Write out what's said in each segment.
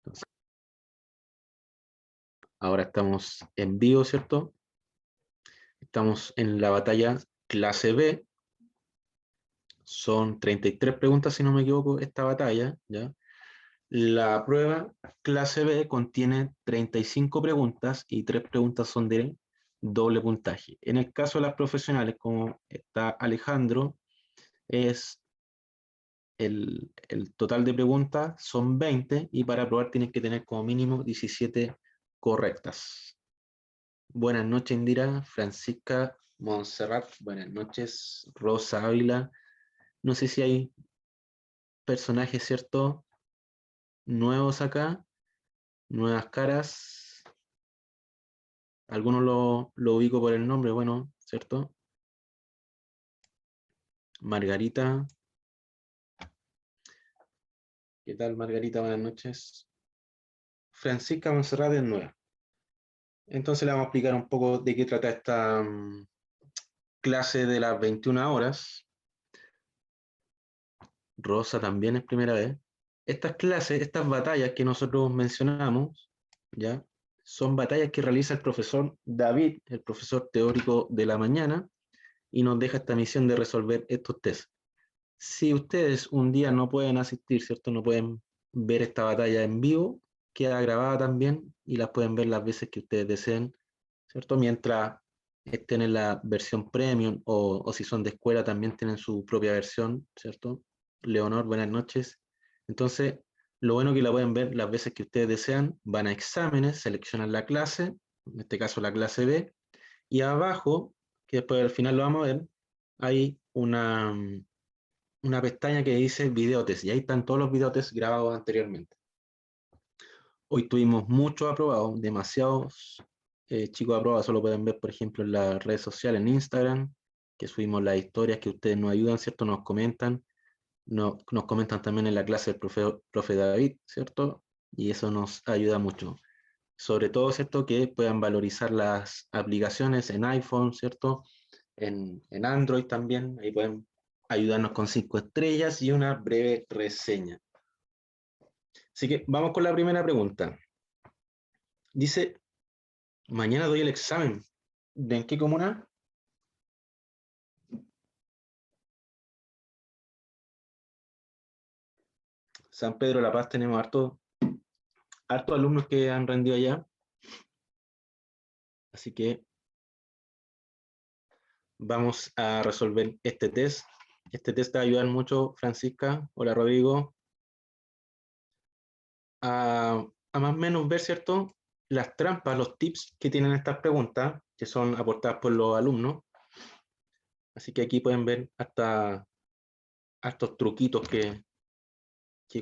Entonces, ahora estamos en vivo, ¿cierto? Estamos en la batalla clase B. Son 33 preguntas, si no me equivoco, esta batalla, ¿ya? La prueba clase B contiene 35 preguntas y 3 preguntas son de doble puntaje. En el caso de las profesionales, como está Alejandro, es el total de preguntas son 20 y para probar tienes que tener como mínimo 17 correctas. Buenas noches, Indira, Francisca, Montserrat, buenas noches, Rosa Ávila. No sé si hay personajes, ¿cierto? Nuevos acá, nuevas caras. Algunos lo ubico por el nombre, bueno, ¿cierto? Margarita. ¿Qué tal, Margarita? Buenas noches. Francisca Montserrat es nueva. Entonces le vamos a explicar un poco de qué trata esta clase de las 21 horas. Rosa también es primera vez. Estas clases, estas batallas que nosotros mencionamos, ¿ya? Son batallas que realiza el profesor David, el profesor teórico de la mañana, y nos deja esta misión de resolver estos tests. Si ustedes un día no pueden asistir, ¿cierto? No pueden ver esta batalla en vivo, queda grabada también y las pueden ver las veces que ustedes deseen, ¿cierto? Mientras estén en la versión premium o si son de escuela también tienen su propia versión, ¿cierto? Leonor, buenas noches. Entonces, lo bueno que la pueden ver las veces que ustedes desean, van a exámenes, seleccionan la clase, en este caso la clase B, y abajo, que después al final lo vamos a ver, hay una pestaña que dice videotest, y ahí están todos los videotest grabados anteriormente. Hoy tuvimos muchos aprobados, demasiados chicos aprobados, solo pueden ver, por ejemplo, en las redes sociales, en Instagram, que subimos las historias que ustedes nos ayudan, ¿cierto? Nos comentan, nos comentan también en la clase del profe David, ¿cierto? Y eso nos ayuda mucho. Sobre todo, ¿cierto? Que puedan valorizar las aplicaciones en iPhone, ¿cierto? En Android también, ahí pueden ayudarnos con 5 estrellas y una breve reseña. Así que vamos con la primera pregunta. Dice, mañana doy el examen. ¿De en qué comuna? San Pedro de la Paz. Tenemos hartos alumnos que han rendido allá. Así que vamos a resolver este test. Este test te va a ayudar mucho, Francisca. Hola, Rodrigo. A más o menos ver, ¿cierto? Las trampas, los tips que tienen estas preguntas, que son aportadas por los alumnos. Así que aquí pueden ver hasta estos truquitos que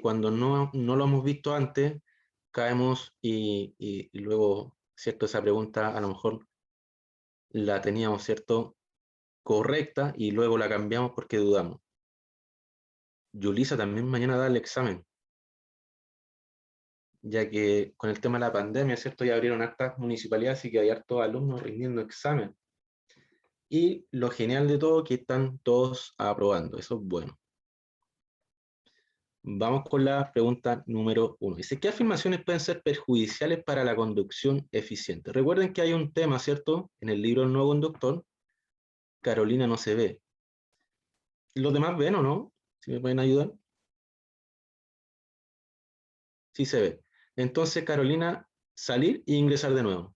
cuando no lo hemos visto antes, caemos y luego, ¿cierto? Esa pregunta a lo mejor la teníamos, ¿cierto? Correcta y luego la cambiamos porque dudamos. Yulisa también mañana da el examen, ya que con el tema de la pandemia, ¿cierto? Ya abrieron hartas municipalidades y que hay hartos alumnos rindiendo examen. Y lo genial de todo que están todos aprobando, eso es bueno. Vamos con la pregunta número 1. Dice, ¿qué afirmaciones pueden ser perjudiciales para la conducción eficiente? Recuerden que hay un tema, ¿cierto? En el libro El nuevo conductor, Carolina no se ve. ¿Los demás ven o no? ¿Si me pueden ayudar? Sí se ve. Entonces, Carolina, salir e ingresar de nuevo.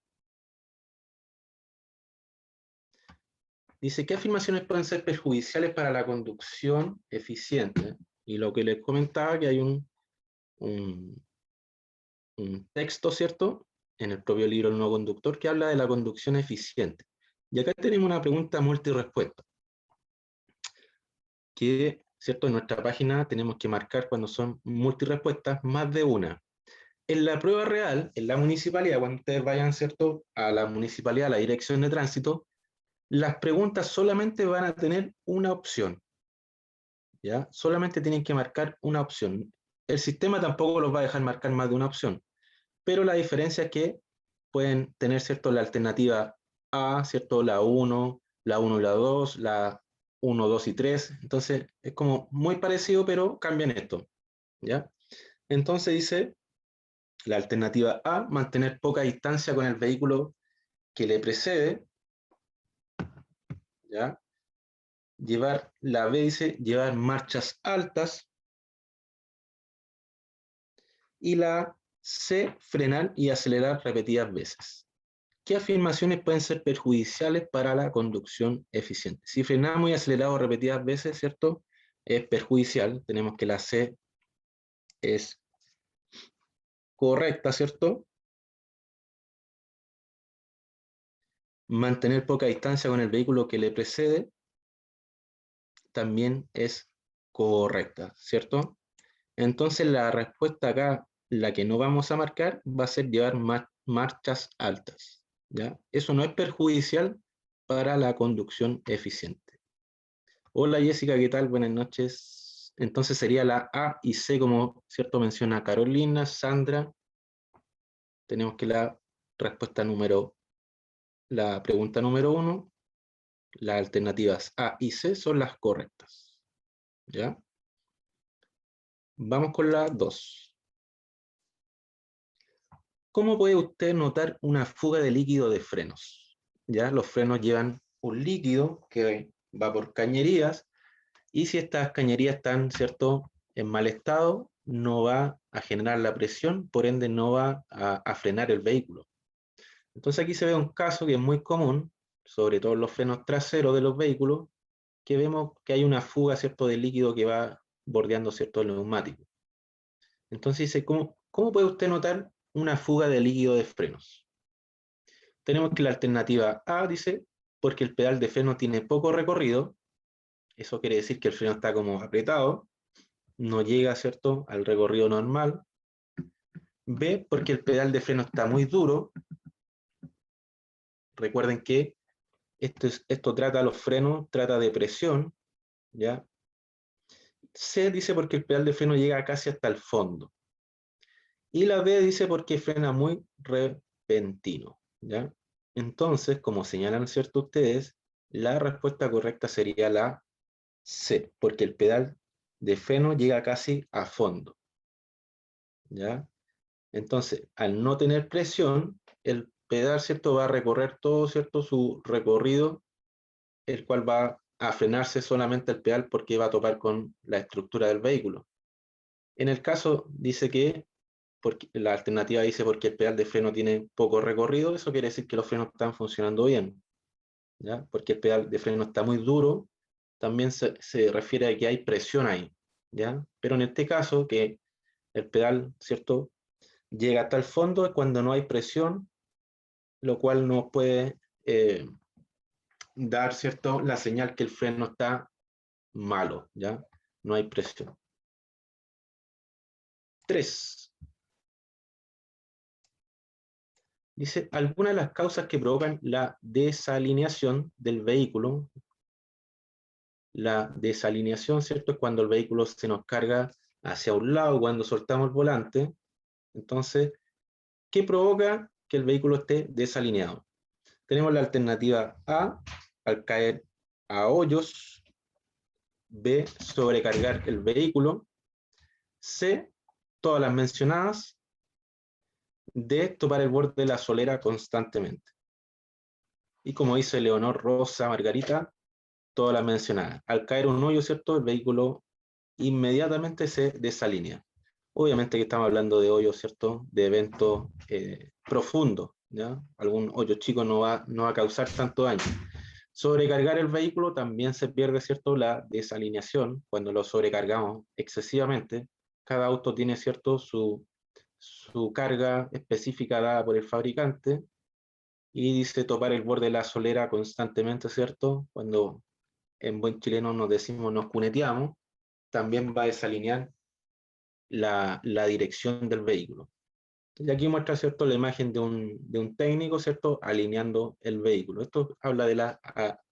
Dice, ¿qué afirmaciones pueden ser perjudiciales para la conducción eficiente? Y lo que les comentaba, que hay un texto, ¿cierto? En el propio libro El nuevo conductor, que habla de la conducción eficiente. Y acá tenemos una pregunta multirespuesta, que, ¿cierto? En nuestra página tenemos que marcar cuando son multirespuestas más de una. En la prueba real, en la municipalidad, cuando ustedes vayan, ¿cierto? A la municipalidad, a la dirección de tránsito, las preguntas solamente van a tener una opción, ¿ya? Solamente tienen que marcar una opción. El sistema tampoco los va a dejar marcar más de una opción, pero la diferencia es que pueden tener, ¿cierto? La alternativa A, ¿cierto? La 1 y la 2 la 1 2 y 3. Entonces, es como muy parecido, pero cambian esto, ¿ya? Entonces dice, La alternativa A, mantener poca distancia con el vehículo que le precede, ¿ya? La B dice llevar marchas altas, y la C, frenar y acelerar repetidas veces. ¿Qué afirmaciones pueden ser perjudiciales para la conducción eficiente? Si frenamos y aceleramos repetidas veces, ¿cierto? Es perjudicial. Tenemos que la C es correcta, ¿cierto? Mantener poca distancia con el vehículo que le precede también es correcta, ¿cierto? Entonces la respuesta acá, la que no vamos a marcar, va a ser llevar marchas altas, ¿ya? Eso no es perjudicial para la conducción eficiente. Hola Jessica, ¿qué tal? Buenas noches. Entonces sería la A y C, como cierto menciona Carolina, Sandra. Tenemos que la pregunta número 1, las alternativas A y C son las correctas, ¿ya? Vamos con la 2. ¿Cómo puede usted notar una fuga de líquido de frenos? ¿Ya? Los frenos llevan un líquido que va por cañerías, y si estas cañerías están, ¿cierto?, en mal estado, no va a generar la presión, por ende no va a frenar el vehículo. Entonces aquí se ve un caso que es muy común, sobre todo en los frenos traseros de los vehículos, que vemos que hay una fuga, ¿cierto?, de líquido que va bordeando, ¿cierto?, el neumático. Entonces dice, ¿cómo puede usted notar una fuga de líquido de frenos? Tenemos que la alternativa A dice, porque el pedal de freno tiene poco recorrido. Eso quiere decir que el freno está como apretado, no llega, ¿cierto?, al recorrido normal. B, porque el pedal de freno está muy duro. Recuerden que esto trata los frenos, trata de presión, ¿ya? C dice porque el pedal de freno llega casi hasta el fondo. Y la B dice porque frena muy repentino, ¿ya? Entonces, como señalan, ¿cierto?, ustedes, la respuesta correcta sería la C, porque el pedal de freno llega casi a fondo, ¿ya? Entonces, al no tener presión, el pedal, ¿cierto?, va a recorrer todo, ¿cierto?, su recorrido, el cual va a frenarse solamente el pedal porque va a topar con la estructura del vehículo. En el caso, dice que, porque la alternativa dice porque el pedal de freno tiene poco recorrido, eso quiere decir que los frenos están funcionando bien, ¿ya? Porque el pedal de freno está muy duro, también se refiere a que hay presión ahí, ¿ya? Pero en este caso, que el pedal, ¿cierto?, llega hasta el fondo, es cuando no hay presión, lo cual nos puede dar, ¿cierto?, la señal que el freno está malo, ¿ya? No hay presión. 3. Dice, algunas de las causas que provocan la desalineación del vehículo. La desalineación, ¿cierto?, es cuando el vehículo se nos carga hacia un lado, cuando soltamos el volante. Entonces, ¿qué provoca que el vehículo esté desalineado? Tenemos la alternativa A, al caer a hoyos. B, sobrecargar el vehículo. C, todas las mencionadas. D, topar el borde de la solera constantemente. Y como dice Leonor Rosa Margarita, todas las mencionadas. Al caer un hoyo, ¿cierto?, el vehículo inmediatamente se desalinea. Obviamente que estamos hablando de hoyos, ¿cierto?, de eventos profundos, ¿ya? Algún hoyo chico no va a causar tanto daño. Sobrecargar el vehículo también se pierde, ¿cierto?, la desalineación cuando lo sobrecargamos excesivamente. Cada auto tiene, ¿cierto?, su carga específica dada por el fabricante, y dice topar el borde de la solera constantemente, ¿cierto? Cuando en buen chileno nos decimos nos cuneteamos, también va a desalinear la dirección del vehículo. Y aquí muestra, ¿cierto?, la imagen de un técnico, ¿cierto?, alineando el vehículo. Esto habla de la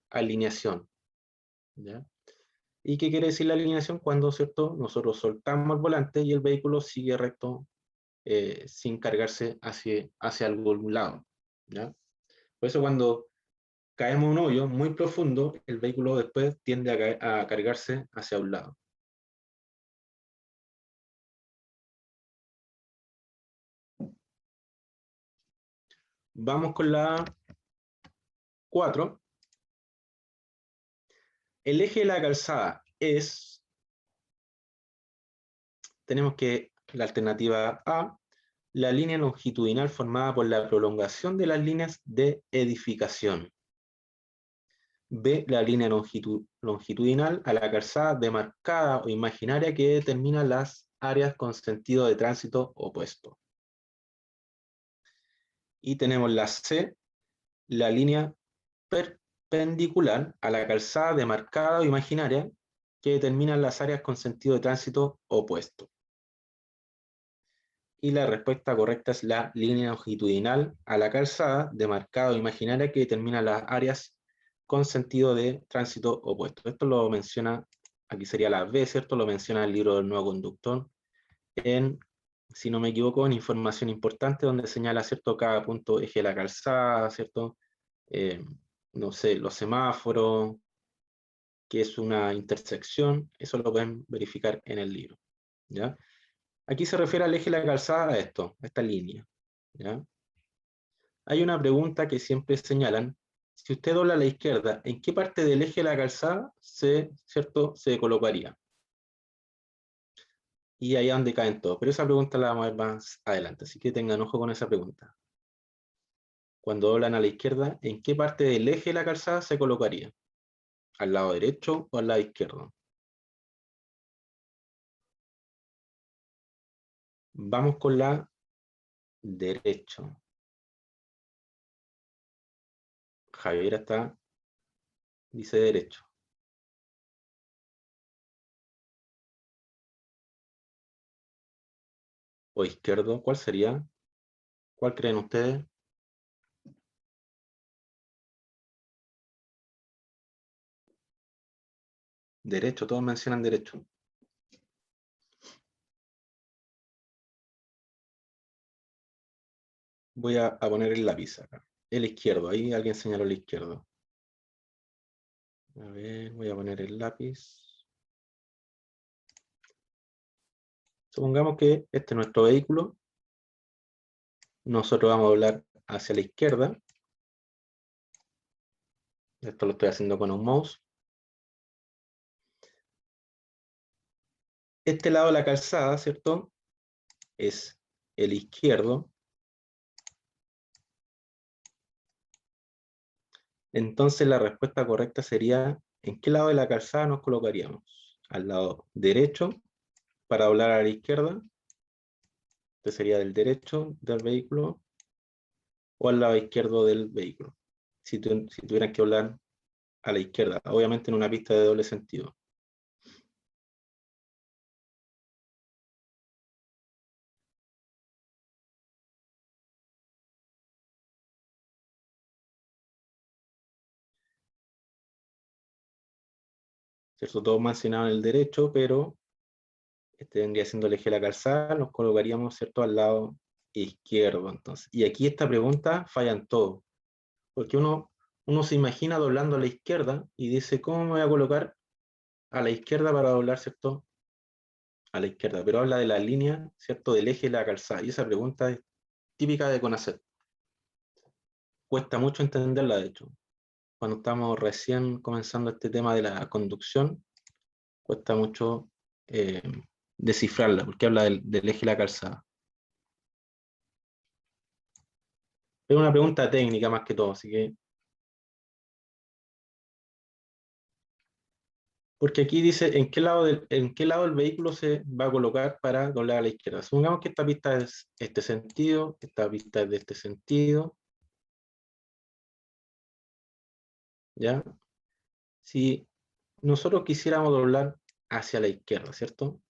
alineación, ¿ya? ¿Y qué quiere decir la alineación? Cuando, ¿cierto?, nosotros soltamos el volante y el vehículo sigue recto, sin cargarse hacia algún lado, ¿ya? Por eso cuando caemos en un hoyo muy profundo, el vehículo después tiende a cargarse hacia un lado. Vamos con la 4. El eje de la calzada es, tenemos que la alternativa A, la línea longitudinal formada por la prolongación de las líneas de edificación. B, la línea longitudinal a la calzada demarcada o imaginaria que determina las áreas con sentido de tránsito opuesto. Y tenemos la C, la línea perpendicular a la calzada demarcada o imaginaria que determina las áreas con sentido de tránsito opuesto. Y la respuesta correcta es la línea longitudinal a la calzada demarcada o imaginaria que determina las áreas con sentido de tránsito opuesto. Esto lo menciona, aquí sería la B, ¿cierto? Lo menciona el libro del nuevo conductor en, si no me equivoco, en información importante donde señala, ¿cierto? Cada punto eje de la calzada, ¿cierto? No sé, los semáforos, que es una intersección, eso lo pueden verificar en el libro, ¿ya? Aquí se refiere al eje de la calzada a esto, a esta línea, ¿ya? Hay una pregunta que siempre señalan, si usted dobla a la izquierda, ¿en qué parte del eje de la calzada ¿cierto? Se colocaría? Y ahí es donde caen todos, pero esa pregunta la vamos a ver más adelante, así que tengan ojo con esa pregunta. Cuando doblan a la izquierda, ¿en qué parte del eje de la calzada se colocaría? ¿Al lado derecho o al lado izquierdo? Vamos con la derecho. Javier dice derecho. ¿O izquierdo? ¿Cuál sería? ¿Cuál creen ustedes? Derecho, todos mencionan derecho. Voy a poner el lápiz acá. El izquierdo, ahí alguien señaló el izquierdo. A ver, voy a poner el lápiz. Supongamos que este es nuestro vehículo. Nosotros vamos a doblar hacia la izquierda. Esto lo estoy haciendo con un mouse. Este lado de la calzada, ¿cierto? Es el izquierdo. Entonces la respuesta correcta sería, ¿en qué lado de la calzada nos colocaríamos? ¿Al lado derecho para doblar a la izquierda? Este sería del derecho del vehículo. ¿O al lado izquierdo del vehículo? Si tuvieran que doblar a la izquierda, obviamente en una pista de doble sentido. ¿Cierto? Todos mencionaban el derecho, pero este vendría siendo el eje de la calzada, nos colocaríamos, ¿cierto?, al lado izquierdo, entonces. Y aquí esta pregunta fallan todos, porque uno se imagina doblando a la izquierda y dice, ¿cómo me voy a colocar a la izquierda para doblar, ¿cierto?, a la izquierda, pero habla de la línea, ¿cierto?, del eje de la calzada, y esa pregunta es típica de CONACET. Cuesta mucho entenderla, de hecho. Cuando estamos recién comenzando este tema de la conducción, cuesta mucho descifrarla, porque habla del eje de la calzada. Es una pregunta técnica más que todo, así que... Porque aquí dice en qué lado del vehículo se va a colocar para doblar a la izquierda. Supongamos que esta pista es este sentido, esta pista es de este sentido, ¿ya? Si nosotros quisiéramos doblar hacia la izquierda, ¿cierto?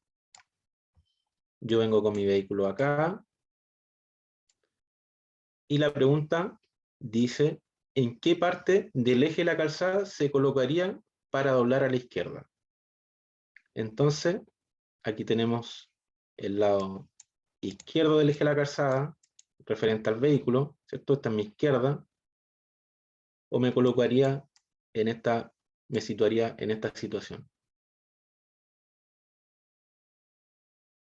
Yo vengo con mi vehículo acá, y la pregunta dice, ¿en qué parte del eje de la calzada se colocaría para doblar a la izquierda? Entonces, aquí tenemos el lado izquierdo del eje de la calzada, referente al vehículo, ¿cierto? Esta es mi izquierda, o me colocaría me situaría en esta situación.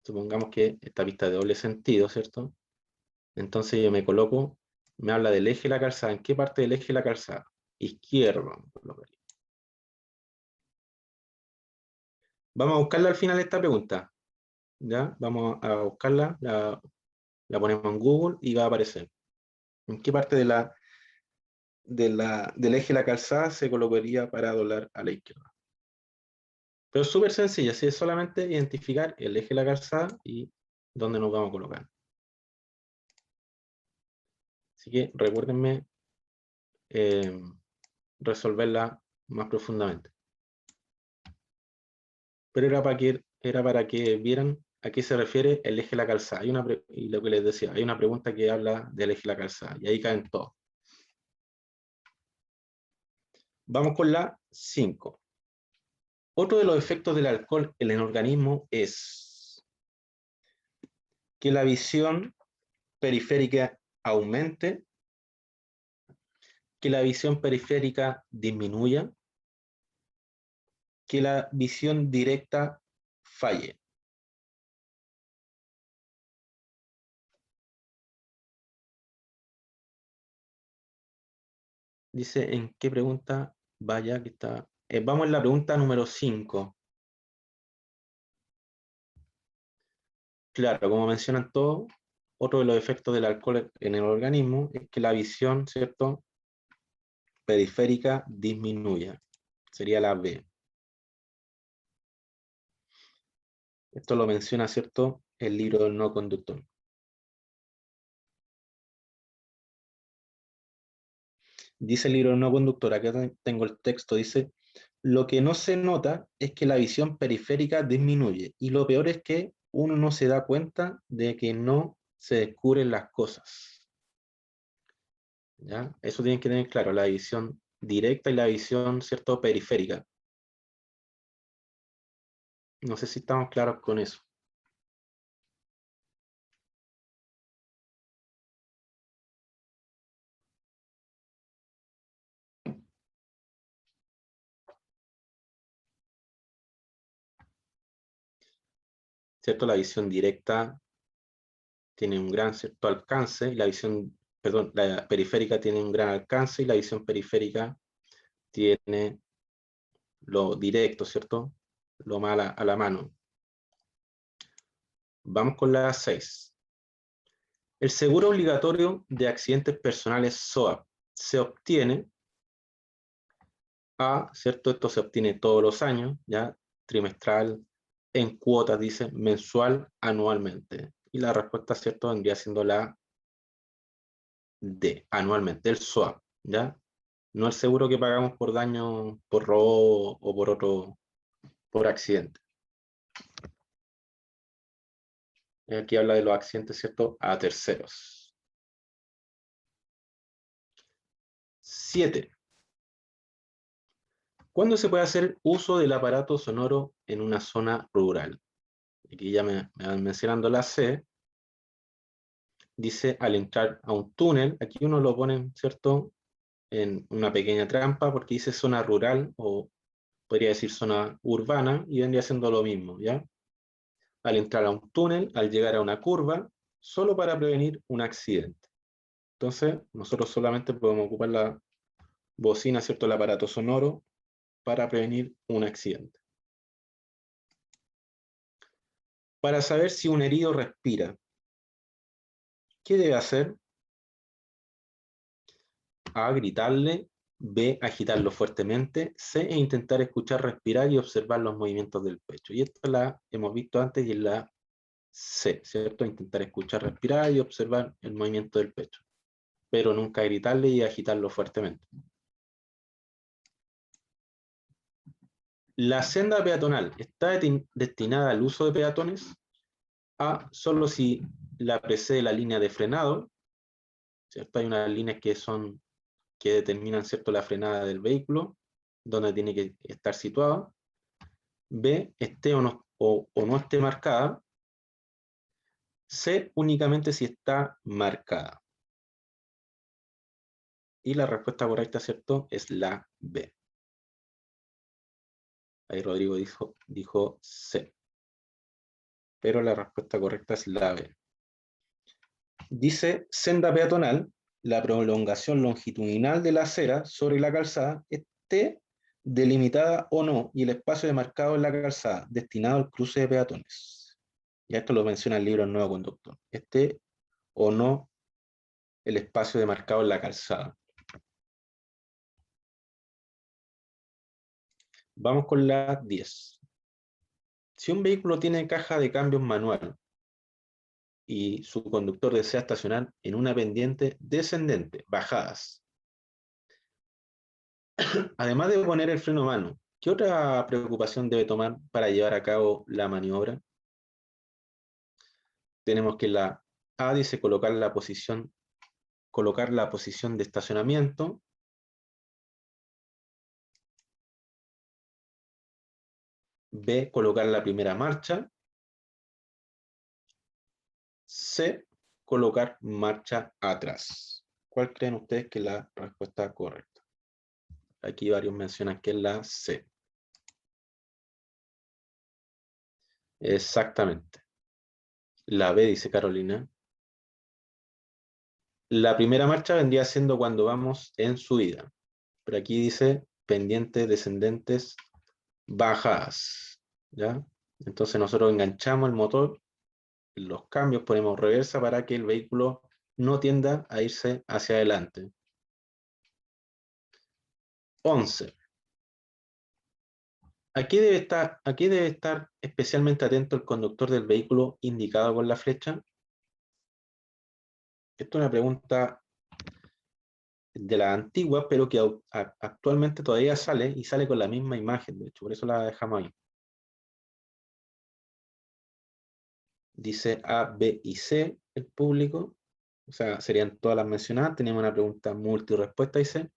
Supongamos que esta pista es de doble sentido, ¿cierto? Entonces yo me coloco Me habla del eje de la calzada. ¿En qué parte del eje de la calzada? Izquierdo. Vamos a buscarla al final de esta pregunta. ¿Ya? Vamos a buscarla, la ponemos en Google y va a aparecer. ¿En qué parte del eje de la calzada se colocaría para doblar a la izquierda? Pero es súper sencilla, ¿sí? Es solamente identificar el eje de la calzada y dónde nos vamos a colocar. Así que recuérdenme resolverla más profundamente. Pero era para que vieran a qué se refiere el eje de la calzada. Y lo que les decía, hay una pregunta que habla del eje de la calzada, y ahí caen todos. Vamos con la 5. Otro de los efectos del alcohol en el organismo es que la visión periférica aumente, que la visión periférica disminuya, que la visión directa falle. Dice en qué pregunta vaya que está. Vamos en la pregunta número 5. Claro, como mencionan todos, otro de los efectos del alcohol en el organismo es que la visión, ¿cierto?, periférica disminuya. Sería la B. Esto lo menciona, ¿cierto?, el libro del no conductor. Dice el libro del no conductor, acá tengo el texto, dice, lo que no se nota es que la visión periférica disminuye y lo peor es que uno no se da cuenta de que no se descubren las cosas. ¿Ya? Eso tienen que tener claro, la visión directa y la visión, ¿cierto?, periférica. No sé si estamos claros con eso. ¿Cierto? La visión directa tiene un gran cierto alcance y la visión, perdón, la periférica tiene un gran alcance y la visión periférica tiene lo directo, ¿cierto? Lo más a la mano. Vamos con la 6. El seguro obligatorio de accidentes personales SOAP se obtiene ¿cierto? Esto se obtiene todos los años, ¿ya? Trimestral, en cuotas, dice, mensual, anualmente. Y la respuesta, ¿cierto?, vendría siendo la D, anualmente, el SOAP, ¿ya? No el seguro que pagamos por daño, por robo o por accidente. Aquí habla de los accidentes, ¿cierto?, a terceros. 7. ¿Cuándo se puede hacer uso del aparato sonoro en una zona rural? Aquí ya me van mencionando la C. Dice al entrar a un túnel, aquí uno lo pone, ¿cierto?, en una pequeña trampa porque dice zona rural o podría decir zona urbana y vendría siendo lo mismo, ¿ya? Al entrar a un túnel, al llegar a una curva, solo para prevenir un accidente. Entonces, nosotros solamente podemos ocupar la bocina, ¿cierto?, el aparato sonoro para prevenir un accidente. Para saber si un herido respira, ¿qué debe hacer? A, gritarle. B, agitarlo fuertemente. C, intentar escuchar, respirar y observar los movimientos del pecho. Y esta la hemos visto antes y es la C, ¿cierto? Intentar escuchar, respirar y observar el movimiento del pecho. Pero nunca gritarle y agitarlo fuertemente. La senda peatonal está destinada al uso de peatones. A, solo si la precede la línea de frenado, ¿cierto? Hay unas líneas que determinan, ¿cierto?, la frenada del vehículo, donde tiene que estar situado. B, esté o no esté marcada. C, únicamente si está marcada. Y la respuesta correcta, ¿cierto?, es la B. Ahí Rodrigo dijo C. Pero la respuesta correcta es la B. Dice senda peatonal la prolongación longitudinal de la acera sobre la calzada esté delimitada o no, y el espacio demarcado en la calzada destinado al cruce de peatones. Ya esto lo menciona el libro El Nuevo Conductor. Esté o no el espacio demarcado en la calzada. Vamos con la 10. Si un vehículo tiene caja de cambios manual y su conductor desea estacionar en una pendiente descendente, bajadas, además de poner el freno a mano, ¿qué otra preocupación debe tomar para llevar a cabo la maniobra? Tenemos que la A dice colocar la posición de estacionamiento. B, colocar la primera marcha. C, colocar marcha atrás. ¿Cuál creen ustedes que es la respuesta correcta? Aquí varios mencionan que es la C. Exactamente. La B, dice Carolina. La primera marcha vendría siendo cuando vamos en subida. Pero aquí dice pendientes descendentes bajadas. ¿Ya? Entonces nosotros enganchamos el motor, los cambios, ponemos reversa para que el vehículo no tienda a irse hacia adelante. 11. Aquí debe estar especialmente atento el conductor del vehículo indicado con la flecha. Esta es una pregunta de la antigua, pero que actualmente todavía sale y sale con la misma imagen, de hecho, por eso la dejamos ahí. Dice A, B y C el público, o sea, serían todas las mencionadas. Tenemos una pregunta multirespuesta, dice: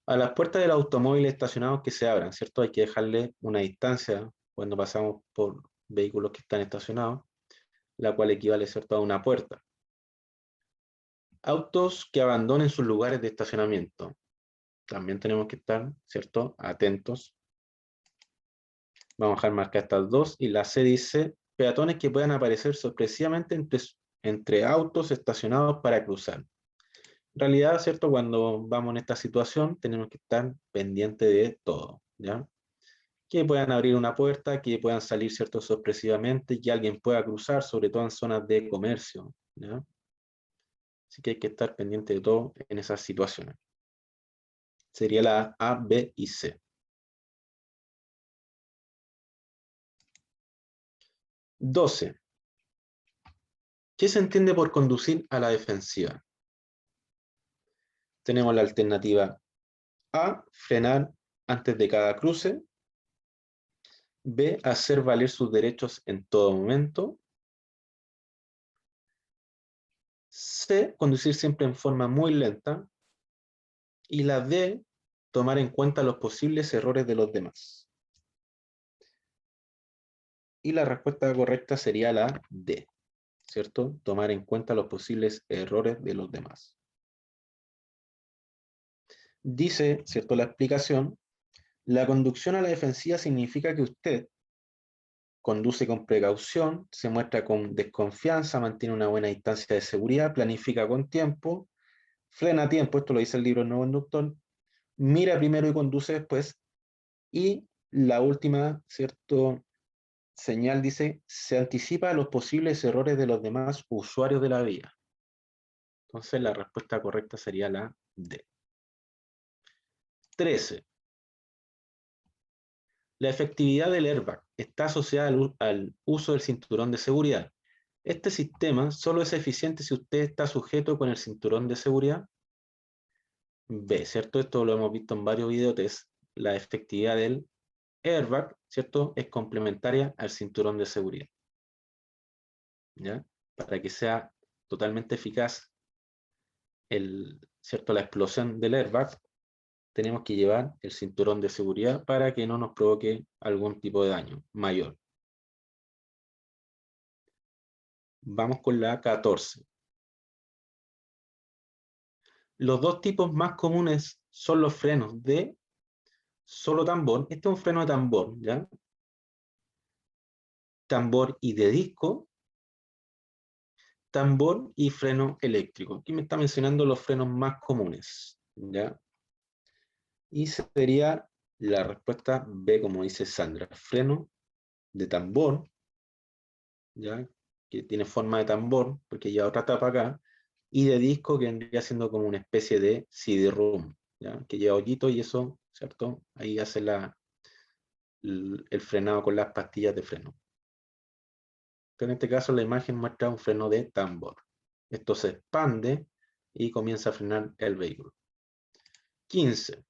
a las puertas del automóvil estacionados que se abran, ¿cierto? Hay que dejarle una distancia cuando pasamos por vehículos que están estacionados, la cual equivale, ¿cierto?, a una puerta. Autos que abandonen sus lugares de estacionamiento. También tenemos que estar, ¿cierto?, atentos. Vamos a dejar marcar estas dos. Y la C dice: peatones que puedan aparecer sorpresivamente entre autos estacionados para cruzar. En realidad, ¿cierto?, cuando vamos en esta situación, tenemos que estar pendientes de todo, ¿ya? Que puedan abrir una puerta, que puedan salir, ¿cierto?, sorpresivamente, que alguien pueda cruzar, sobre todo en zonas de comercio, ¿ya? Así que hay que estar pendiente de todo en esas situaciones. Sería la A, B y C. 12. ¿Qué se entiende por conducir a la defensiva? Tenemos la alternativa A, frenar antes de cada cruce. B, hacer valer sus derechos en todo momento. C, conducir siempre en forma muy lenta. Y la D, tomar en cuenta los posibles errores de los demás. Y la respuesta correcta sería la D, ¿cierto? Tomar en cuenta los posibles errores de los demás. Dice, ¿cierto?, la explicación: la conducción a la defensiva significa que usted conduce con precaución, se muestra con desconfianza, mantiene una buena distancia de seguridad, planifica con tiempo, frena a tiempo, esto lo dice el libro El Nuevo Conductor, mira primero y conduce después, y la última, ¿cierto?, señal dice: se anticipa a los posibles errores de los demás usuarios de la vía. Entonces la respuesta correcta sería la D. 13. La efectividad del airbag está asociada al uso del cinturón de seguridad. Este sistema solo es eficiente si usted está sujeto con el cinturón de seguridad. B, ¿cierto? Esto lo hemos visto en varios videotest. La efectividad del airbag, ¿cierto?, es complementaria al cinturón de seguridad, ¿ya? Para que sea totalmente eficaz ¿cierto?, la explosión del airbag, tenemos que llevar el cinturón de seguridad para que no nos provoque algún tipo de daño mayor. Vamos con la 14. Los dos tipos más comunes son los frenos de solo tambor. Este es un freno de tambor, ¿ya? Tambor y de disco. tambor y freno eléctrico. Aquí me está mencionando los frenos más comunes, ¿ya? Y sería la respuesta B, como dice Sandra. Freno de tambor, ¿ya? Que tiene forma de tambor, porque lleva otra tapa acá, y de disco, que vendría siendo como una especie de CD-ROM, ¿ya? Que lleva hoyito y eso, ¿cierto? Ahí hace el frenado con las pastillas de freno. Pero en este caso la imagen muestra un freno de tambor. Esto se expande y comienza a frenar el vehículo. 15.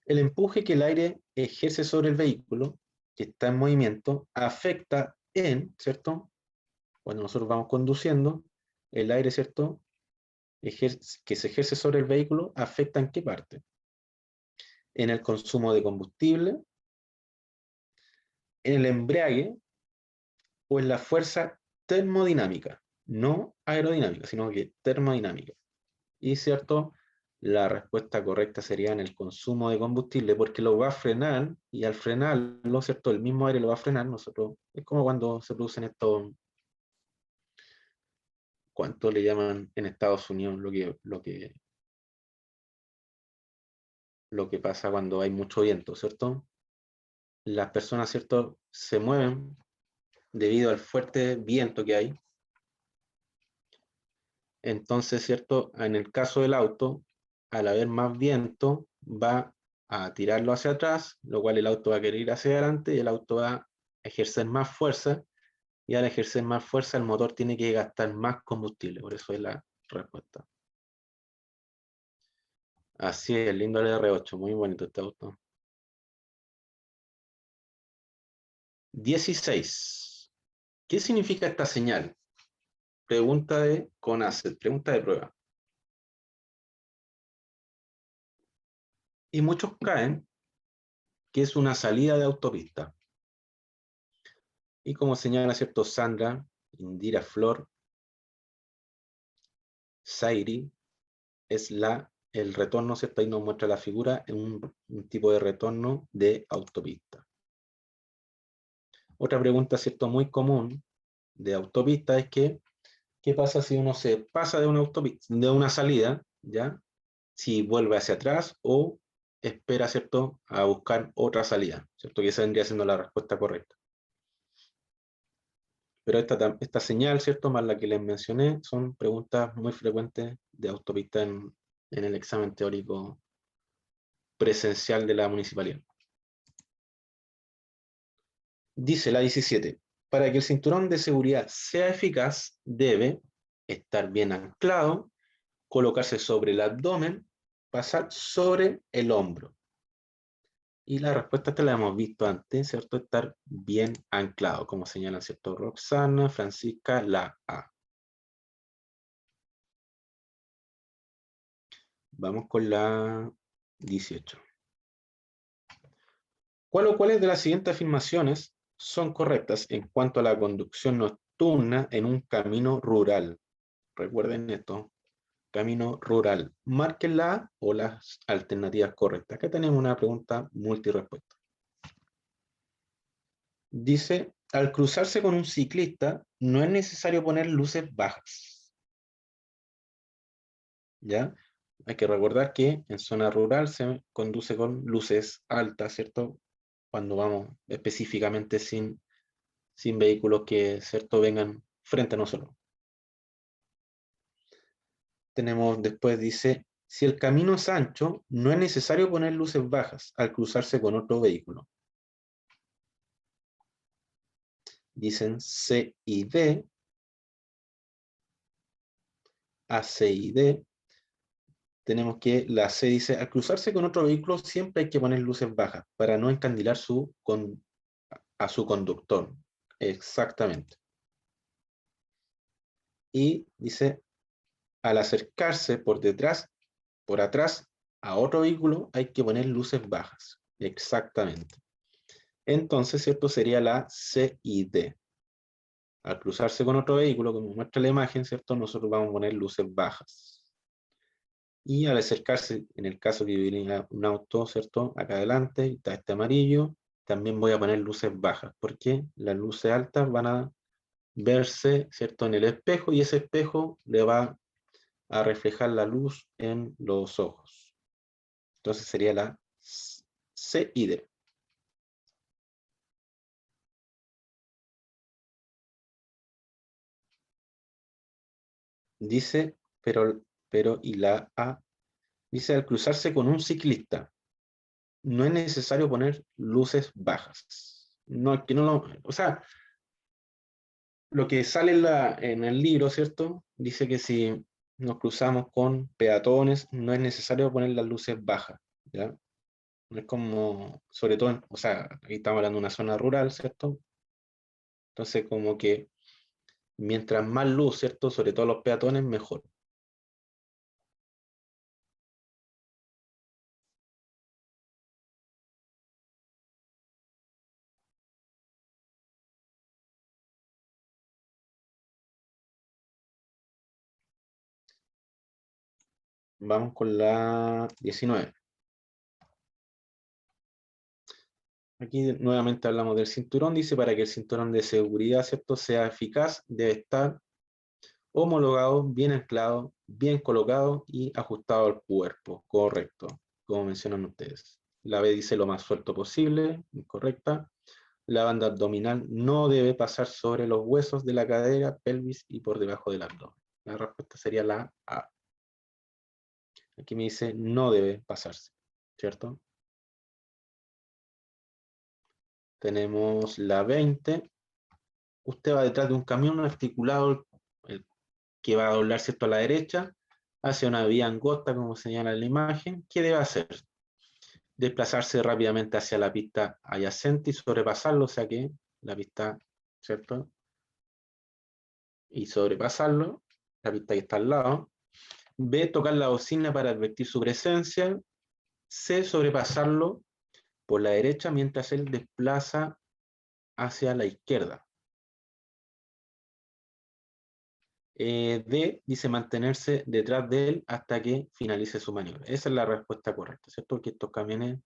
El empuje que el aire ejerce sobre el vehículo, que está en movimiento, afecta en, ¿cierto? Cuando nosotros vamos conduciendo, el aire, ¿cierto? Que se ejerce sobre el vehículo, ¿afecta en qué parte? En el consumo de combustible, en el embrague o en la fuerza termodinámica. No aerodinámica, sino que termodinámica. Y, ¿cierto? La respuesta correcta sería en el consumo de combustible, porque lo va a frenar, y al frenarlo, ¿cierto? El mismo aire lo va a frenar. Nosotros, es como cuando se producen estos, ¿cuánto le llaman en Estados Unidos lo que pasa cuando hay mucho viento, ¿cierto? Las personas, ¿cierto? Se mueven debido al fuerte viento que hay. Entonces, ¿cierto? En el caso del auto, al haber más viento, va a tirarlo hacia atrás, lo cual el auto va a querer ir hacia adelante y el auto va a ejercer más fuerza, y al ejercer más fuerza el motor tiene que gastar más combustible, por eso es la respuesta. Así es, lindo el R8, muy bonito este auto. 16. ¿Qué significa esta señal? Pregunta de CONACET, pregunta de prueba. Y muchos caen que es una salida de autopista. Y como señala, ¿cierto? Sandra, Indira Flor, Zairi, es el retorno, ¿cierto? Ahí nos muestra la figura en un tipo de retorno de autopista. Otra pregunta, ¿cierto? Muy común de autopista es que, ¿qué pasa si uno se pasa de una autopista, de una salida, ¿ya? Si vuelve hacia atrás o espera, ¿cierto? A buscar otra salida, ¿cierto? Que esa vendría siendo la respuesta correcta. Pero esta señal, ¿cierto? Más la que les mencioné, son preguntas muy frecuentes de autopista en el examen teórico presencial de la municipalidad. Dice la 17, para que el cinturón de seguridad sea eficaz, debe estar bien anclado, colocarse sobre el abdomen, pasar sobre el hombro. Y la respuesta esta la hemos visto antes, ¿cierto? Estar bien anclado, como señalan, ¿cierto? Roxana, Francisca, la A. Vamos con la 18. ¿Cuáles de las siguientes afirmaciones son correctas en cuanto a la conducción nocturna en un camino rural? Recuerden esto, camino rural. Marquen la o las alternativas correctas. Acá tenemos una pregunta multirespuesta. Dice, al cruzarse con un ciclista, no es necesario poner luces bajas. ¿Ya? Hay que recordar que en zona rural se conduce con luces altas, ¿cierto? Cuando vamos específicamente sin vehículos que, ¿cierto?, vengan frente a nosotros. Tenemos después, dice, si el camino es ancho, no es necesario poner luces bajas al cruzarse con otro vehículo. Dicen C y D, A, C y D. Tenemos que la C dice, al cruzarse con otro vehículo siempre hay que poner luces bajas para no encandilar a su conductor. Exactamente. Y dice, al acercarse por atrás a otro vehículo, hay que poner luces bajas. Exactamente. Entonces, ¿cierto? Sería la C y D. Al cruzarse con otro vehículo, como muestra la imagen, ¿cierto? Nosotros vamos a poner luces bajas. Y al acercarse, en el caso que viene un auto, ¿cierto? Acá adelante, está este amarillo, también voy a poner luces bajas, porque las luces altas van a verse, ¿cierto?, en el espejo, y ese espejo le va a reflejar la luz en los ojos. Entonces sería la C y D. Dice, y la A, dice, al cruzarse con un ciclista, no es necesario poner luces bajas. No, que no o sea, lo que sale en el libro, ¿cierto? Dice que si nos cruzamos con peatones, no es necesario poner las luces bajas, ¿ya? No es como, sobre todo, o sea, aquí estamos hablando de una zona rural, ¿cierto? Entonces, como que mientras más luz, ¿cierto? Sobre todo los peatones, mejor. Vamos con la 19. Aquí nuevamente hablamos del cinturón. Dice, para que el cinturón de seguridad, ¿cierto?, sea eficaz, debe estar homologado, bien anclado, bien colocado y ajustado al cuerpo. Correcto, como mencionan ustedes. La B dice lo más suelto posible, incorrecta. La banda abdominal no debe pasar sobre los huesos de la cadera, pelvis y por debajo del abdomen. La respuesta sería la A. Aquí me dice no debe pasarse, ¿cierto? Tenemos la 20. Usted va detrás de un camión articulado que va a doblar, ¿cierto?, a la derecha, hacia una vía angosta, como señala la imagen. ¿Qué debe hacer? Desplazarse rápidamente hacia la pista adyacente y sobrepasarlo, o sea que la pista, ¿cierto? Y sobrepasarlo, la pista que está al lado. B, tocar la bocina para advertir su presencia. C, sobrepasarlo por la derecha mientras él desplaza hacia la izquierda. D, dice mantenerse detrás de él hasta que finalice su maniobra. Esa es la respuesta correcta, ¿cierto? Porque estos camiones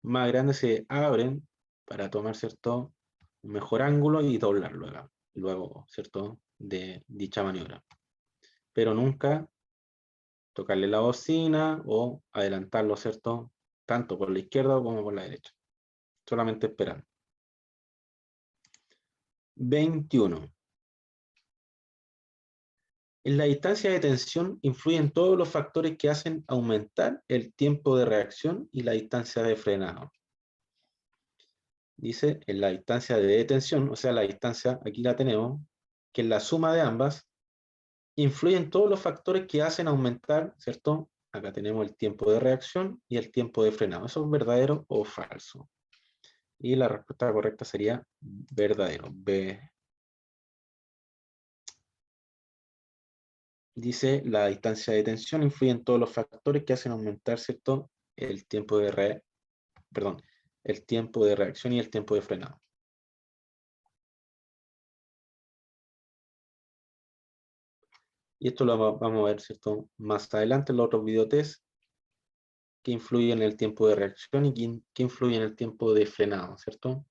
más grandes se abren para tomar, ¿cierto?, un mejor ángulo y doblarlo luego, ¿cierto?, de dicha maniobra. Pero nunca tocarle la bocina o adelantarlo, ¿cierto?, tanto por la izquierda como por la derecha. Solamente esperando. 21. En la distancia de tensión influyen todos los factores que hacen aumentar el tiempo de reacción y la distancia de frenado. Dice, en la distancia de detención, o sea, la distancia, aquí la tenemos, que es la suma de ambas, influyen todos los factores que hacen aumentar, ¿cierto? Acá tenemos el tiempo de reacción y el tiempo de frenado. ¿Eso es verdadero o falso? Y la respuesta correcta sería verdadero. B. Dice, la distancia de tensión influye en todos los factores que hacen aumentar, ¿cierto?, el tiempo de el tiempo de reacción y el tiempo de frenado. Y esto lo vamos a ver, ¿cierto?, más adelante en los otros videotest, que influye en el tiempo de reacción y que influye en el tiempo de frenado, ¿cierto?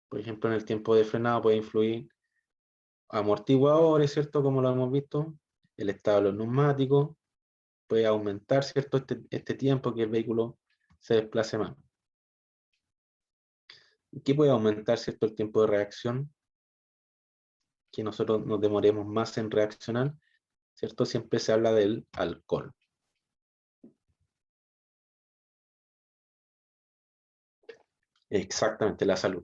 Por ejemplo, en el tiempo de frenado puede influir amortiguadores, ¿cierto?, como lo hemos visto, el estado de los neumáticos, puede aumentar, ¿cierto?, este tiempo que el vehículo se desplace más. ¿Qué puede aumentar, cierto?, el tiempo de reacción? Que nosotros nos demoremos más en reaccionar, ¿cierto? Siempre se habla del alcohol. Exactamente, la salud.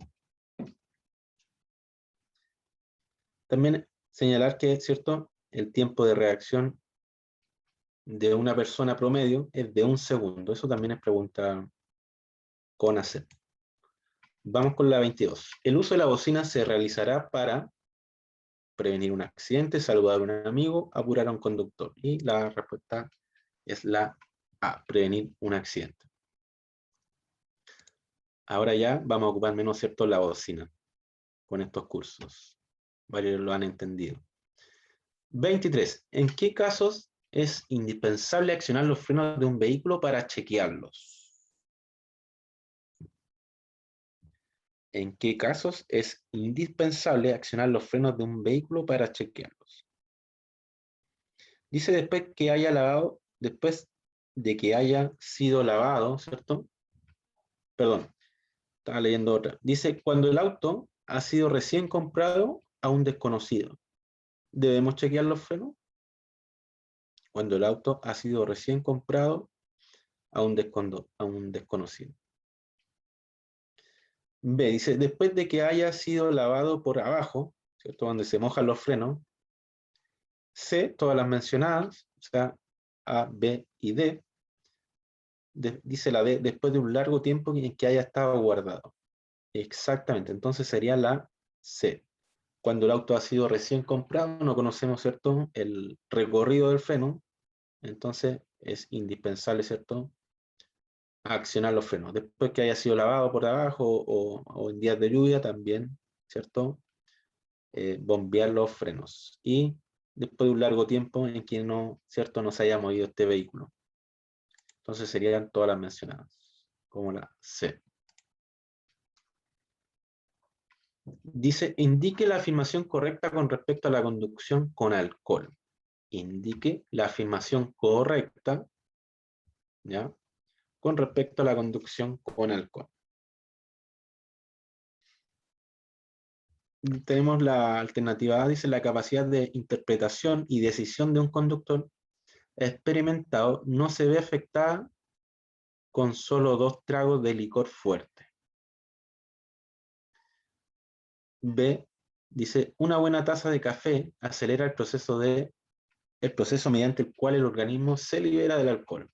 También señalar que, ¿cierto?, el tiempo de reacción de una persona promedio es de 1 segundo. Eso también es pregunta con hacer. Vamos con la 22. El uso de la bocina se realizará para prevenir un accidente, saludar a un amigo, apurar a un conductor. Y la respuesta es la A, prevenir un accidente. Ahora ya vamos a ocupar menos, ¿cierto?, la bocina con estos cursos. Varios lo han entendido. 23. ¿En qué casos es indispensable accionar los frenos de un vehículo para chequearlos? ¿En qué casos es indispensable accionar los frenos de un vehículo para chequearlos? Dice después de que haya sido lavado, ¿cierto? Perdón, estaba leyendo otra. Dice, cuando el auto ha sido recién comprado a un desconocido, ¿debemos chequear los frenos? Cuando el auto ha sido recién comprado a un desconocido. B, dice, después de que haya sido lavado por abajo, ¿cierto? Donde se mojan los frenos. C, todas las mencionadas, o sea, A, B y D. Dice la D, después de un largo tiempo en que haya estado guardado. Exactamente, entonces sería la C. Cuando el auto ha sido recién comprado, no conocemos, ¿cierto?, el recorrido del freno, entonces es indispensable, ¿cierto?, accionar los frenos. Después que haya sido lavado por abajo o en días de lluvia también, ¿cierto?, bombear los frenos. Y después de un largo tiempo en que no, ¿cierto?, no se haya movido este vehículo. Entonces serían todas las mencionadas, como la C. Dice, indique la afirmación correcta con respecto a la conducción con alcohol. Indique la afirmación correcta, ¿ya?, con respecto a la conducción con alcohol. Tenemos la alternativa A, dice, la capacidad de interpretación y decisión de un conductor experimentado no se ve afectada con solo 2 tragos de licor fuerte. B, dice, una buena taza de café acelera el proceso mediante el cual el organismo se libera del alcohol.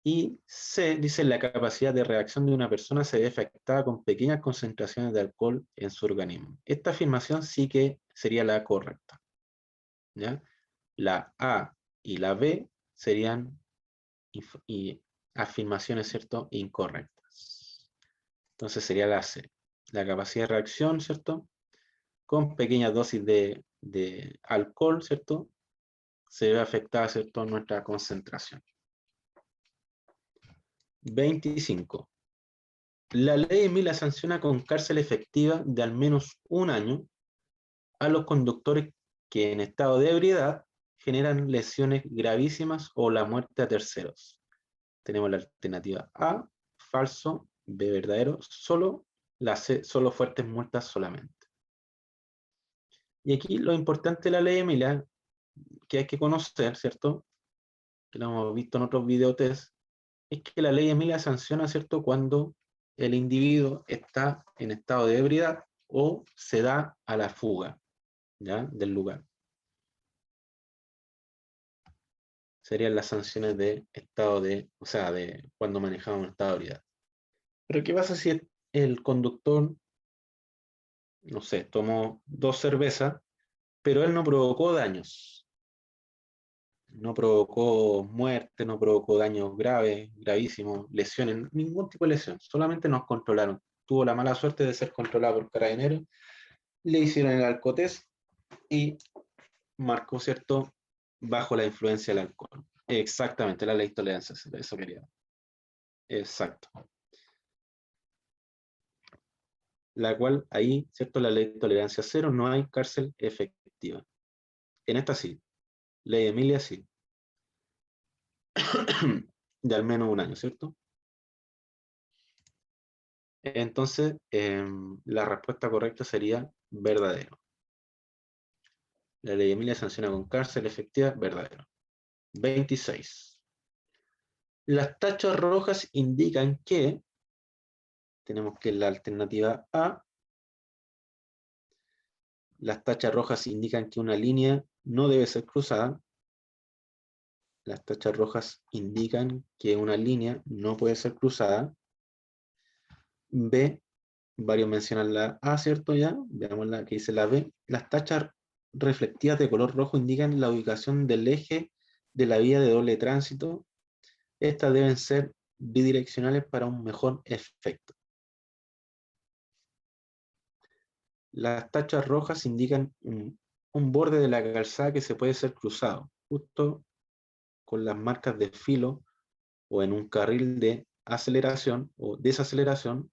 Y C, dice, la capacidad de reacción de una persona se ve afectada con pequeñas concentraciones de alcohol en su organismo. Esta afirmación sí que sería la correcta, ¿ya? La A y la B serían afirmaciones, ¿cierto?, incorrectas. Entonces sería la C. La capacidad de reacción, ¿cierto?, con pequeñas dosis de alcohol, ¿cierto?, se ve afectada, ¿cierto?, nuestra concentración. 25. La ley Emilia sanciona con cárcel efectiva de al menos 1 año a los conductores que en estado de ebriedad generan lesiones gravísimas o la muerte a terceros. Tenemos la alternativa A, falso, B, verdadero, la C, solo fuertes multas solamente. Y aquí lo importante de la ley Emilia, que hay que conocer, ¿cierto?, que lo hemos visto en otros videotest, es que la ley Emilia sanciona, ¿cierto?, cuando el individuo está en estado de ebriedad o se da a la fuga, ¿ya?, del lugar. Serían las sanciones de estado de, o sea, de cuando manejamos en estado de ebriedad. Pero ¿qué pasa si el conductor, no sé, tomó 2 cervezas, pero él no provocó daños? No provocó muerte, no provocó daños graves, gravísimos, lesiones, ningún tipo de lesión. Solamente nos controlaron. Tuvo la mala suerte de ser controlado por carabineros, le hicieron el alcotest y marcó, ¿cierto?, bajo la influencia del alcohol. Exactamente, la ley de tolerancia, eso quería. Exacto. La cual ahí, ¿cierto?, la ley de tolerancia cero, no hay cárcel efectiva. En esta sí. Ley de Emilia sí. De al menos 1 año, ¿cierto? Entonces, la respuesta correcta sería verdadero. La ley de Emilia sanciona con cárcel efectiva, verdadero. 26. Las tachas rojas indican que, tenemos que la alternativa A, las tachas rojas indican que una línea no debe ser cruzada. Las tachas rojas indican que una línea no puede ser cruzada. B, varios mencionan la A, ¿cierto? Ya, veamos la que dice la B. Las tachas reflectivas de color rojo indican la ubicación del eje de la vía de doble tránsito. Estas deben ser bidireccionales para un mejor efecto. Las tachas rojas indican un borde de la calzada que se puede ser cruzado, justo con las marcas de filo o en un carril de aceleración o desaceleración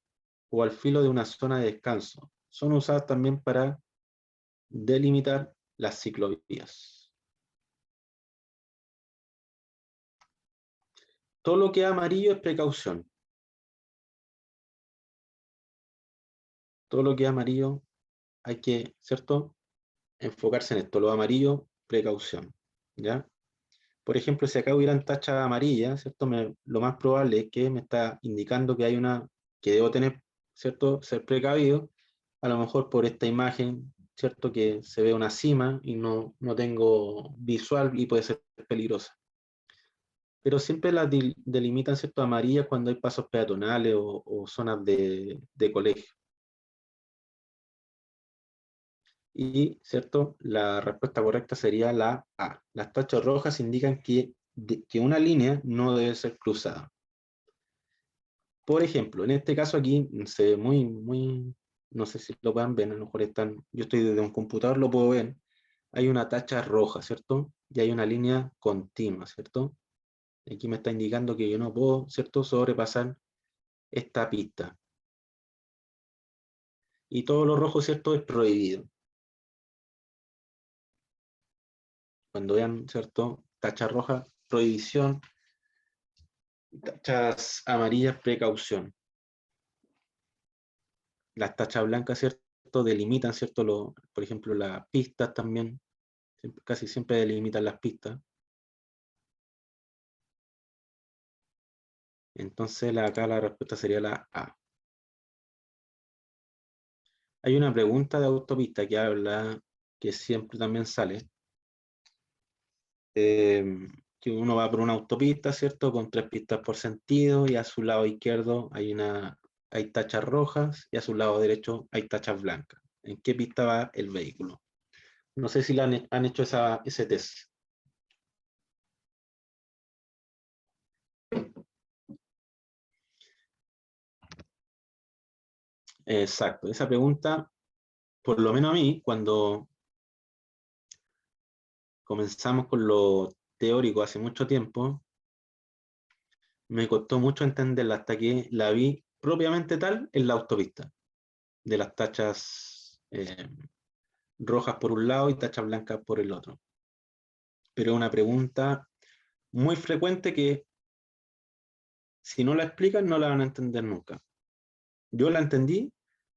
o al filo de una zona de descanso. Son usadas también para delimitar las ciclovías. Todo lo que es amarillo es precaución. Todo lo que es amarillo hay que, ¿cierto?, enfocarse en esto. Lo amarillo, precaución. ¿Ya? Por ejemplo, si acá hubieran tachas amarillas, ¿cierto? Lo más probable es que me está indicando que hay una, que debo tener, ¿cierto?, ser precavido, a lo mejor por esta imagen, ¿cierto?, que se ve una cima y no tengo visual y puede ser peligrosa. Pero siempre las delimitan, ¿cierto?, amarillas cuando hay pasos peatonales o zonas de colegio. Y, ¿cierto?, la respuesta correcta sería la A. Las tachas rojas indican que una línea no debe ser cruzada. Por ejemplo, en este caso aquí se ve muy, no sé si lo pueden ver, a lo mejor yo estoy desde un computador, lo puedo ver. Hay una tacha roja, ¿cierto? Y hay una línea continua, ¿cierto? Aquí me está indicando que yo no puedo, ¿cierto?, sobrepasar esta pista. Y todo lo rojo, ¿cierto?, es prohibido. Cuando vean, ¿cierto?, tacha roja, prohibición. Tachas amarillas, precaución. Las tachas blancas, ¿cierto?, delimitan, ¿cierto?, por ejemplo, las pistas también. Casi siempre delimitan las pistas. Entonces acá la respuesta sería la A. Hay una pregunta de autopista que habla, que siempre también sale, que uno va por una autopista, ¿cierto?, con 3 pistas por sentido, y a su lado izquierdo hay tachas rojas, y a su lado derecho hay tachas blancas. ¿En qué pista va el vehículo? No sé si han hecho ese test. Exacto, esa pregunta, por lo menos a mí, cuando comenzamos con lo teórico hace mucho tiempo, me costó mucho entenderla hasta que la vi propiamente tal en la autopista, de las tachas rojas por un lado y tachas blancas por el otro. Pero es una pregunta muy frecuente que si no la explican no la van a entender nunca. Yo la entendí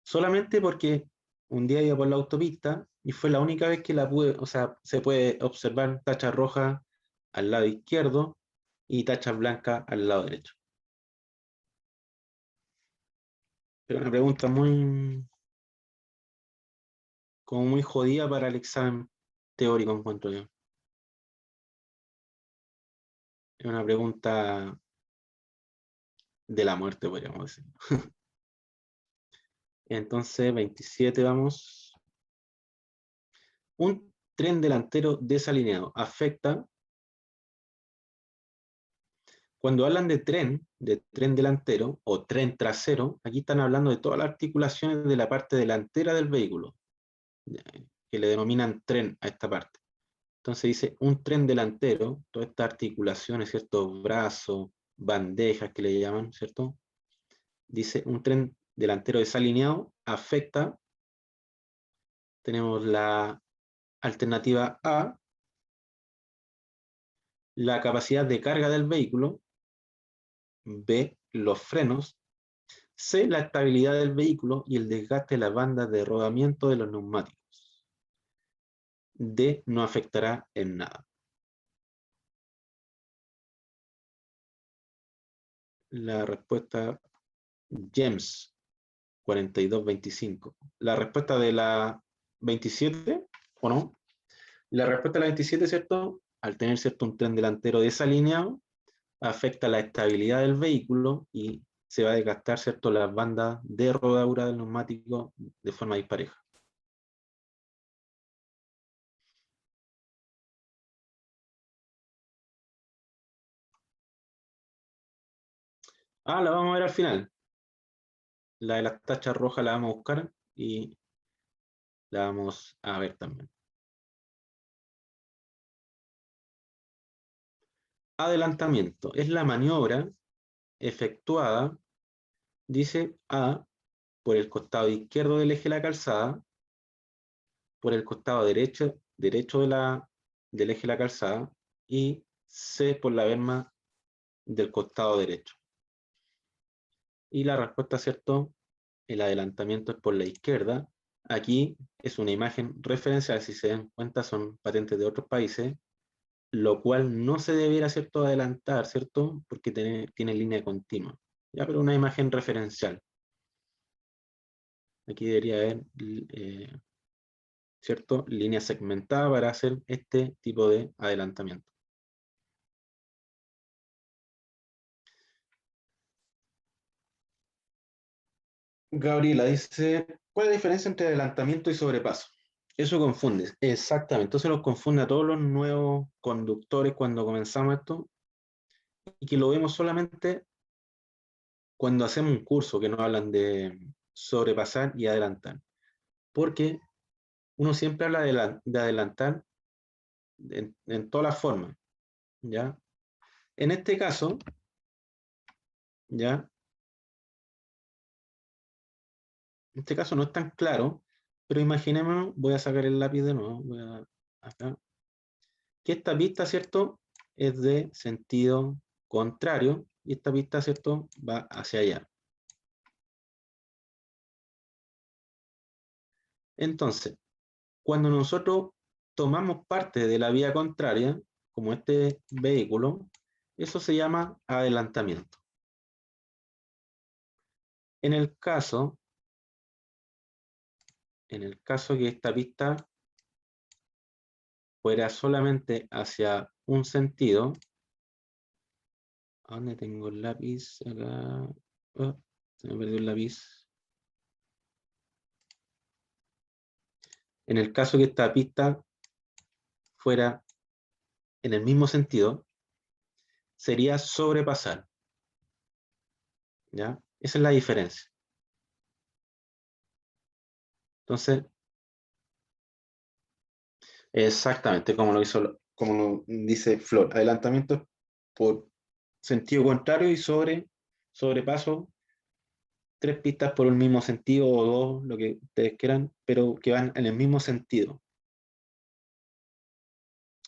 solamente porque un día iba por la autopista y fue la única vez que la pude, o sea, se puede observar tachas rojas al lado izquierdo y tachas blancas al lado derecho. Pero una pregunta como muy jodida para el examen teórico, encuentro yo. Es una pregunta de la muerte, podríamos decir. Entonces, 27 vamos. Un tren delantero desalineado afecta. Cuando hablan de tren delantero o tren trasero, aquí están hablando de todas las articulaciones de la parte delantera del vehículo, que le denominan tren a esta parte. Entonces dice un tren delantero, todas estas articulaciones, ¿cierto? Brazos, bandejas que le llaman, ¿cierto? Dice un tren delantero desalineado afecta. Tenemos la alternativa A, la capacidad de carga del vehículo. B, los frenos. C, la estabilidad del vehículo y el desgaste de las bandas de rodamiento de los neumáticos. D, no afectará en nada. La respuesta James 4225. La respuesta de la 27, ¿o no? La respuesta de la 27, ¿cierto? Al tener, ¿cierto?, un tren delantero desalineado, afecta la estabilidad del vehículo y se va a desgastar, ¿cierto?, las bandas de rodadura del neumático de forma dispareja. La vamos a ver al final. La de las tachas rojas la vamos a buscar y la vamos a ver también. Adelantamiento. Es la maniobra efectuada, dice A, por el costado izquierdo del eje de la calzada, por el costado derecho del eje de la calzada, y C, por la berma del costado derecho. Y la respuesta, ¿cierto? El adelantamiento es por la izquierda. Aquí es una imagen referencial, si se dan cuenta, son patentes de otros países, lo cual no se debiera, ¿cierto?, adelantar, ¿cierto?, porque tiene línea continua. Ya, pero una imagen referencial. Aquí debería haber, ¿cierto?, línea segmentada para hacer este tipo de adelantamiento. Gabriela dice, ¿cuál es la diferencia entre adelantamiento y sobrepaso? Eso confunde, exactamente. Entonces los confunde a todos los nuevos conductores cuando comenzamos esto, y que lo vemos solamente cuando hacemos un curso que nos hablan de sobrepasar y adelantar. Porque uno siempre habla de adelantar en todas las formas, ¿ya? En este caso, ¿ya? En este caso no es tan claro, pero imaginemos, voy a sacar el lápiz de nuevo, acá, que esta pista, ¿cierto?, es de sentido contrario, y esta pista, ¿cierto?, va hacia allá. Entonces, cuando nosotros tomamos parte de la vía contraria, como este vehículo, eso se llama adelantamiento. En el caso que esta pista fuera solamente hacia un sentido, ¿a dónde tengo el lápiz? Acá. Oh, se me perdió el lápiz. En el caso que esta pista fuera en el mismo sentido, sería sobrepasar. ¿Ya? Esa es la diferencia. Entonces, exactamente como como lo dice Flor, adelantamiento por sentido contrario y sobrepaso, 3 pistas por un mismo sentido o 2, lo que ustedes quieran, pero que van en el mismo sentido.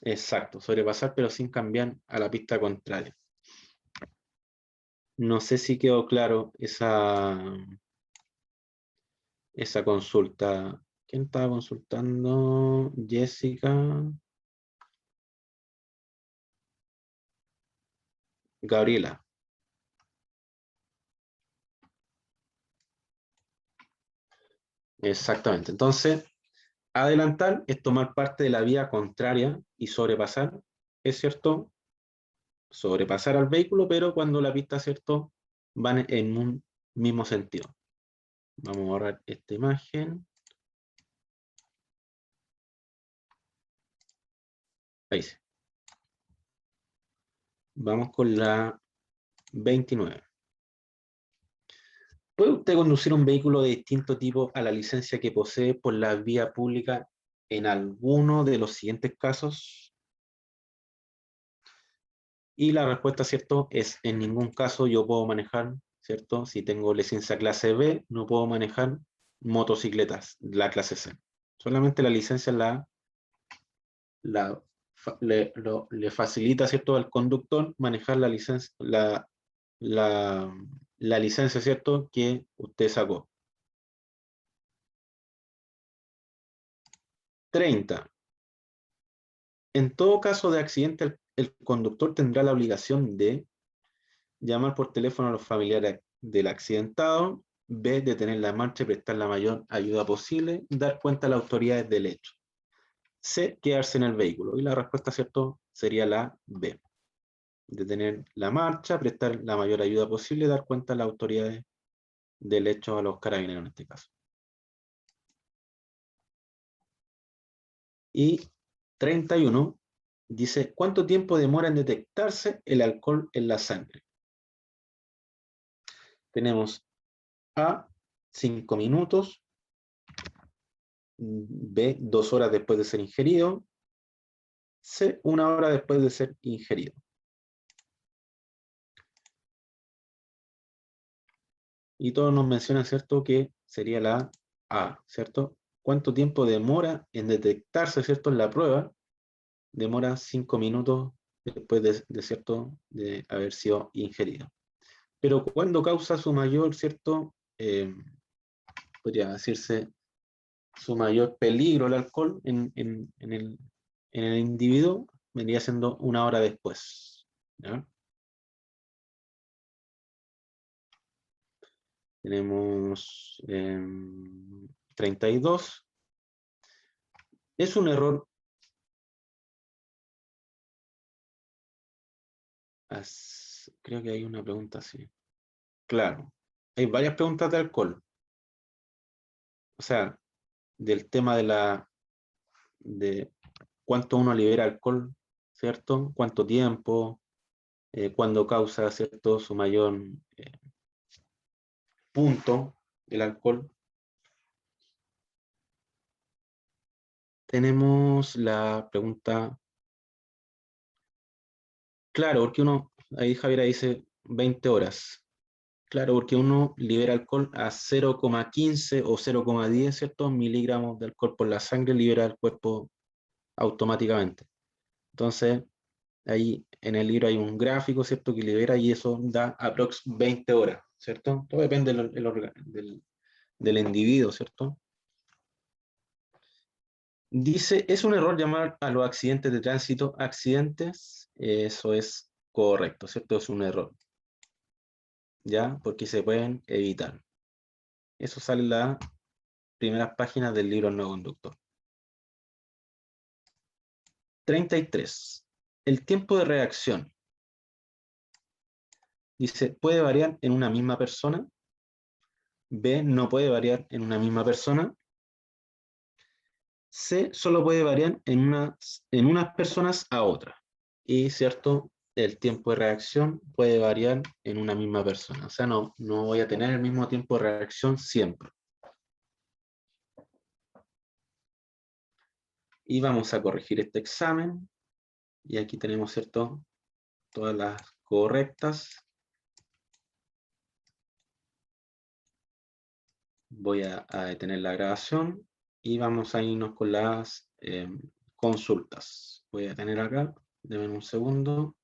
Exacto, sobrepasar pero sin cambiar a la pista contraria. No sé si quedó claro esa consulta. ¿Quién estaba consultando? Jessica. Gabriela. Exactamente. Entonces, adelantar es tomar parte de la vía contraria y sobrepasar, es cierto, sobrepasar al vehículo, pero cuando la pista, cierto, van en un mismo sentido. Vamos a borrar esta imagen. Ahí sí. Vamos con la 29. ¿Puede usted conducir un vehículo de distinto tipo a la licencia que posee por la vía pública en alguno de los siguientes casos? Y la respuesta, ¿cierto?, es en ningún caso yo puedo manejar, ¿cierto? Si tengo licencia clase B, no puedo manejar motocicletas, la clase C. Solamente la licencia le facilita, ¿cierto?, al conductor manejar la licencia, la licencia, ¿cierto?, que usted sacó. 30. En todo caso de accidente, el conductor tendrá la obligación de llamar por teléfono a los familiares del accidentado, B, detener la marcha y prestar la mayor ayuda posible, dar cuenta a las autoridades del hecho. C, quedarse en el vehículo. Y la respuesta, ¿cierto?, sería la B. Detener la marcha, prestar la mayor ayuda posible, dar cuenta a las autoridades del hecho, a los carabineros en este caso. Y 31 dice, ¿cuánto tiempo demora en detectarse el alcohol en la sangre? Tenemos A, 5 minutos, B, 2 horas después de ser ingerido, C, 1 hora después de ser ingerido. y todos nos mencionan, ¿cierto?, que sería la A, ¿cierto? ¿Cuánto tiempo demora en detectarse, ¿cierto?, en la prueba? Demora 5 minutos después ¿cierto?, de haber sido ingerido. Pero cuando causa su mayor, ¿cierto?, podría decirse, su mayor peligro el alcohol en el individuo, vendría siendo 1 hora después, ¿ya? Tenemos 32. Es un error, creo que hay una pregunta así. Claro, hay varias preguntas de alcohol. O sea, del tema de cuánto uno libera alcohol, ¿cierto? Cuánto tiempo, cuándo causa, ¿cierto?, su mayor punto el alcohol. Tenemos la pregunta, claro, porque uno, ahí Javiera dice 20 horas. Claro, porque uno libera alcohol a 0,15 o 0,10, ¿cierto?, miligramos de alcohol por la sangre, libera el cuerpo automáticamente. Entonces, ahí en el libro hay un gráfico, ¿cierto?, que libera y eso da aprox 20 horas, ¿cierto? Todo depende del individuo, ¿cierto? Dice, ¿es un error llamar a los accidentes de tránsito accidentes? Eso es correcto, ¿cierto? Es un error, ¿ya? Porque se pueden evitar. Eso sale en las primeras páginas del libro No Conductor. 33. El tiempo de reacción. Dice, ¿puede variar en una misma persona? B, no puede variar en una misma persona. C, solo puede variar en unas personas a otras. Y, ¿cierto?, el tiempo de reacción puede variar en una misma persona. O sea, no voy a tener el mismo tiempo de reacción siempre. Y vamos a corregir este examen. Y aquí tenemos, ¿cierto?, todas las correctas. Voy a detener la grabación y vamos a irnos con las consultas. Voy a detener acá, denme un segundo.